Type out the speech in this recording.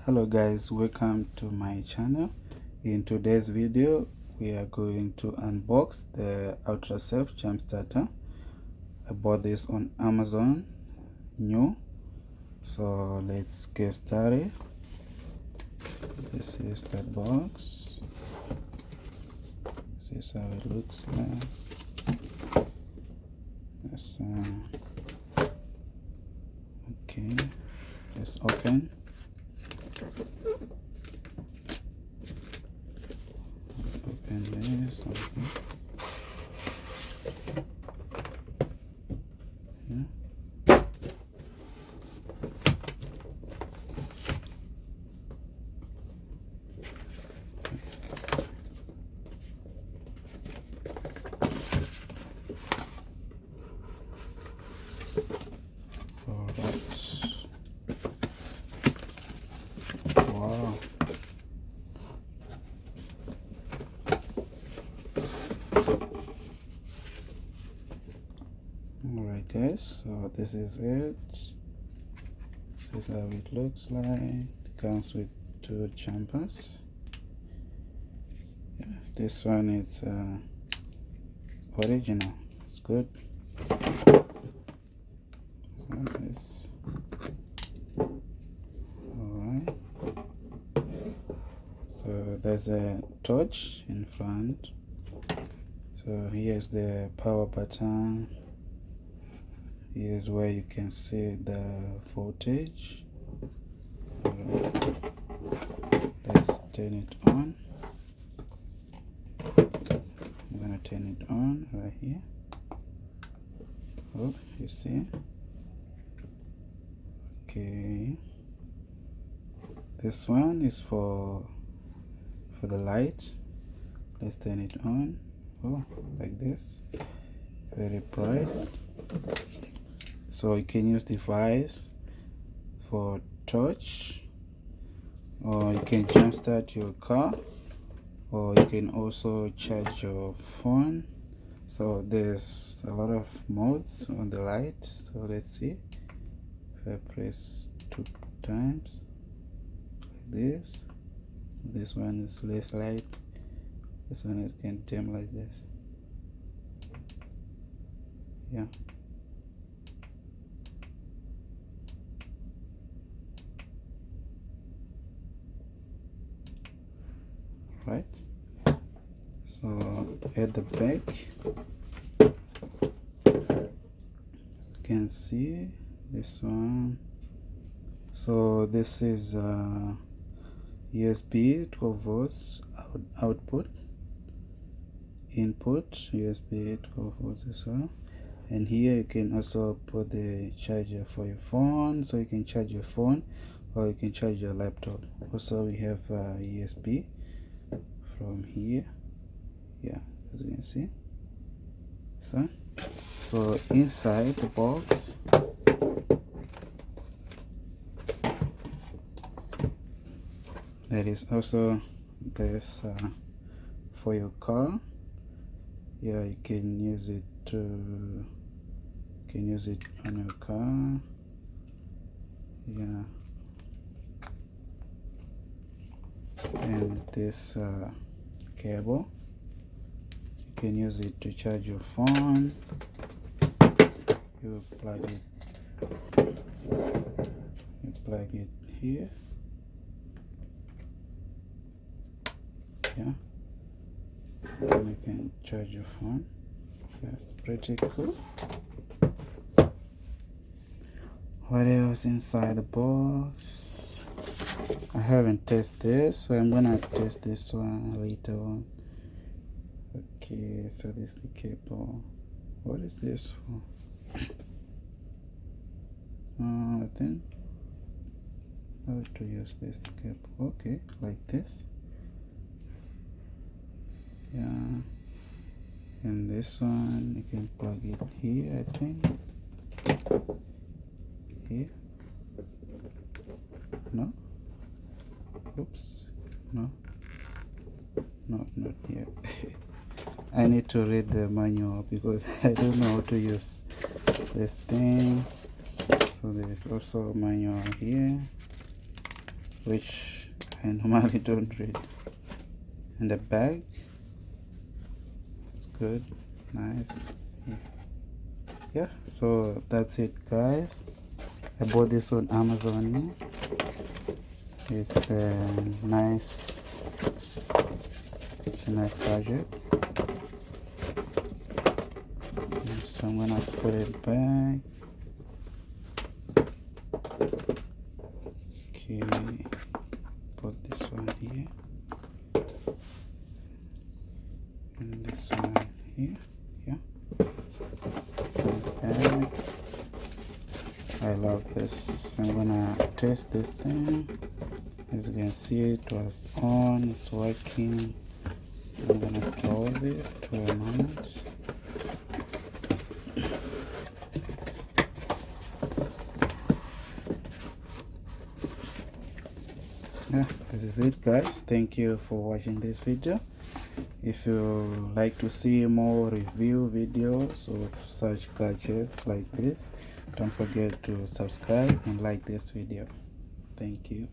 Hello guys, welcome to my channel. In today's video we are going to unbox the ultra safe jump starter. I bought this on Amazon new, so let's get started. This is the box. This is how it looks like. Okay, let's open. Open this. Okay. Yeah. Wow. Alright guys, so this is it. This is how it looks like. It comes with two jumpers. Yeah, this one is original. It's good. So this. Alright. So there's a torch in front. So here's the power button. Here's where you can see the voltage. Alright. Let's turn it on. I'm gonna turn it on right here. Oh, you see? Okay. This one is for the light. Let's turn it on. Oh, like this. Very bright. So you can use the device for torch, or you can jumpstart your car, or you can also charge your phone. So there's a lot of modes on the light. So let's see. If I press 2 times like this one is less light. This one it can dim like this. Yeah. Right. So at the back, as you can see, this one. So this is USB 12 volts output, input USB 12 volts as well. And here you can also put the charger for your phone, so you can charge your phone or you can charge your laptop. Also we have USB from here. Yeah, as you can see. So inside the box there is also this for your car. Yeah, you can use it on your car. Yeah, and this cable, you can use it to charge your phone. You plug it here. Yeah, and you can charge your phone. That's pretty cool. What else inside the box? I haven't tested this, so I'm gonna test this one later on. Okay, so this is the cable. What is this for? I think how to use this cable. Okay, like this. Yeah, and this one you can plug it here, I think. Here. No. Oops. No, not yet. I need to read the manual because I don't know how to use this thing. So there is also a manual here. which I normally don't read. And the bag, it's good, nice. Yeah, so that's it, guys. I bought this on Amazon. It's a nice gadget. So I'm gonna put it back. Okay, put this one here and this one here. Yeah, and I love this. I'm gonna test this thing. As you can see, it was on, it's working. I'm gonna close it for a moment. Yeah, this is it, guys. Thank you for watching this video. If you like to see more review videos of such gadgets like this, don't forget to subscribe and like this video. Thank you.